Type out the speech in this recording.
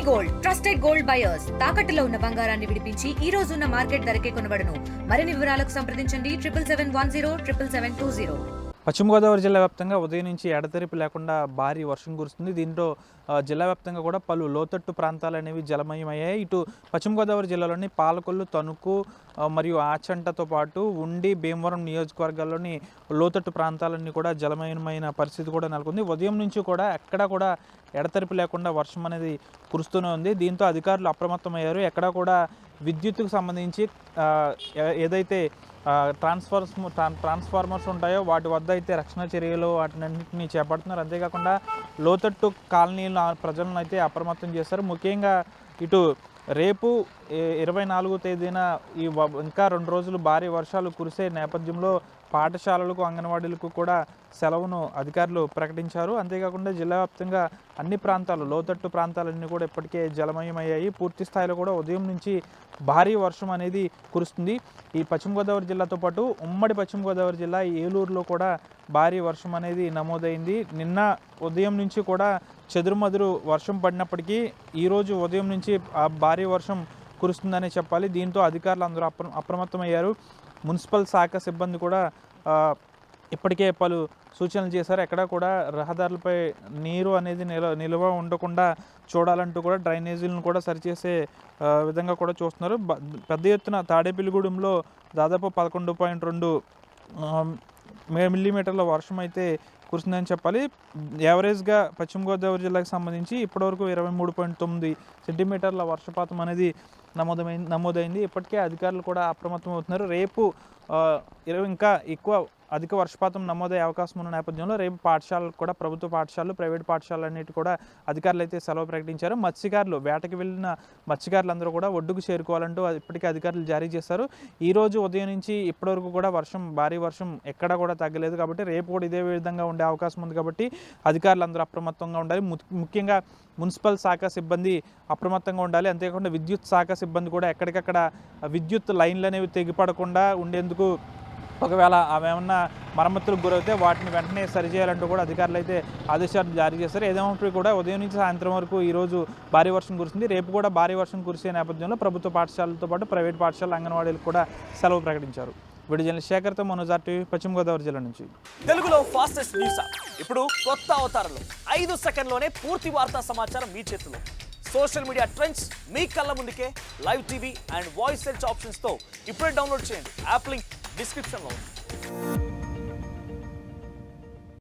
Gold trusted gold buyers తాకట్టులో ఉన్న బంగారాన్ని విడిపించి ఈ రోజు ఉన్న మార్కెట్ ధరకే కొనబడును. మరిన్ని వివరాలకు సంప్రదించండి 77107720. పశ్చిమ గోదావరి జిల్లా వ్యాప్తంగా ఉదయం నుంచి ఎడతెరిపి లేకుండా భారీ వర్షం కురుస్తుంది. దీంతో జిల్లా వ్యాప్తంగా కూడా పలు లోతట్టు ప్రాంతాలు అనేవి జలమయమయ్యాయి. ఇటు పశ్చిమ గోదావరి జిల్లాలోని పాలకొల్లు, తణుకు మరియు ఆచంటతో పాటు ఉండి, భీమవరం నియోజకవర్గాల్లోని లోతట్టు ప్రాంతాలన్నీ కూడా జలమయమైన పరిస్థితి కూడా నెలకొంది. ఉదయం నుంచి కూడా ఎక్కడా కూడా ఎడతెరిపి లేకుండా వర్షం అనేది కురుస్తూనే ఉంది. దీంతో అధికారులు అప్రమత్తమయ్యారు. ఎక్కడా కూడా విద్యుత్తుకు సంబంధించి ఏదైతే ట్రాన్స్ఫార్మర్స్ ఉంటాయో వాటి వద్ద అయితే రక్షణ చర్యలు వాటినన్నింటినీ చేపడుతున్నారు. అంతేకాకుండా లోతట్టు కాలనీల ప్రజలను అయితే అప్రమత్తం చేస్తారు. ముఖ్యంగా ఇటు రేపు 24వ తేదీన ఇంకా 2 రోజులు భారీ వర్షాలు కురిసే నేపథ్యంలో పాఠశాలలకు, అంగన్వాడీలకు కూడా సెలవును అధికారులు ప్రకటించారు. అంతేకాకుండా జిల్లా వ్యాప్తంగా అన్ని ప్రాంతాలు, లోతట్టు ప్రాంతాలన్నీ కూడా ఇప్పటికే జలమయమయ్యాయి. పూర్తి స్థాయిలో కూడా ఉదయం నుంచి భారీ వర్షం అనేది కురుస్తుంది. ఈ పశ్చిమ గోదావరి జిల్లాతో పాటు ఉమ్మడి పశ్చిమ గోదావరి జిల్లా ఏలూరులో కూడా భారీ వర్షం అనేది నమోదైంది. నిన్న ఉదయం నుంచి కూడా చెదురుమదురు వర్షం పడినప్పటికీ ఈరోజు ఉదయం నుంచి ఆ భారీ వర్షం కురుస్తుందనే చెప్పాలి. దీంతో అధికారులు అందరూ అప్రమత్తమయ్యారు. మున్సిపల్ శాఖ సిబ్బంది కూడా ఇప్పటికే పలు సూచనలు చేశారు. ఎక్కడా కూడా రహదారులపై నీరు అనేది నిల్వ ఉండకుండా చూడాలంటూ కూడా డ్రైనేజీలను కూడా సరిచేసే విధంగా కూడా చూస్తున్నారు. పెద్ద ఎత్తున తాడేపల్లిగూడెంలో దాదాపు 11.2 మిల్లీమీటర్ల వర్షం అయితే కురిసిందని చెప్పాలి. యావరేజ్గా పశ్చిమ గోదావరి జిల్లాకు సంబంధించి ఇప్పటివరకు 23.9 సెంటీమీటర్ల వర్షపాతం అనేది నమోదైంది. ఇప్పటికే అధికారులు కూడా అప్రమత్తం అవుతున్నారు. రేపు ఇంకా ఎక్కువ అధిక వర్షపాతం నమోదయ్యే అవకాశం ఉన్న నేపథ్యంలో రేపు పాఠశాలలు కూడా, ప్రభుత్వ పాఠశాలలు, ప్రైవేట్ పాఠశాలలు అన్నిటి కూడా అధికారులు అయితే సెలవు ప్రకటించారు. మత్స్యకారులు, వేటకి వెళ్ళిన మత్స్యకారులందరూ కూడా ఒడ్డుకు చేరుకోవాలంటూ ఇప్పటికే అధికారులు జారీ చేశారు. ఈరోజు ఉదయం నుంచి ఇప్పటివరకు కూడా భారీ వర్షం ఎక్కడా కూడా తగ్గలేదు. కాబట్టి రేపు కూడా ఇదే విధంగా ఉండే అవకాశం ఉంది. కాబట్టి అధికారులు అందరూ అప్రమత్తంగా ఉండాలి. ముఖ్యంగా మున్సిపల్ శాఖ సిబ్బంది అప్రమత్తంగా ఉండాలి. అంతేకాకుండా విద్యుత్ శాఖ సిబ్బంది కూడా ఎక్కడికక్కడ విద్యుత్ లైన్లు అనేవి తెగిపడకుండా ఉండేందుకు, ఒకవేళ అవేమన్నా మరమ్మతులకు గురైతే వాటిని వెంటనే సరిచేయాలంటూ కూడా అధికారులు అయితే ఆదేశాలు జారీ చేశారు. ఏదేమైనప్పటికీ కూడా ఉదయం నుంచి సాయంత్రం వరకు ఈరోజు భారీ వర్షం కురిసింది. రేపు కూడా భారీ వర్షం కురిసే నేపథ్యంలో ప్రభుత్వ పాఠశాలలతో పాటు ప్రైవేట్ పాఠశాలలు, అంగన్వాడీలకు కూడా సెలవు ప్రకటించారు. వీడియో జర్నలిస్ట్ శేఖర్తో మనోజ్ టీవీ, పశ్చిమ గోదావరి జిల్లా నుంచి. తెలుగులో ఫాస్టెస్ట్ న్యూస్ ఇప్పుడు కొత్త అవతారంలో 5 సెకండ్లోనే పూర్తి వార్తా సమాచారం మీ చేతిలో. సోషల్ మీడియా ట్రెండ్స్ మీ కళ్ళ ముందుకే live TV and voice search ఆప్షన్స్తో ఇప్పుడే డౌన్లోడ్ చేయండి. యాప్ లింక్ డిస్క్రిప్షన్లో ఉంది.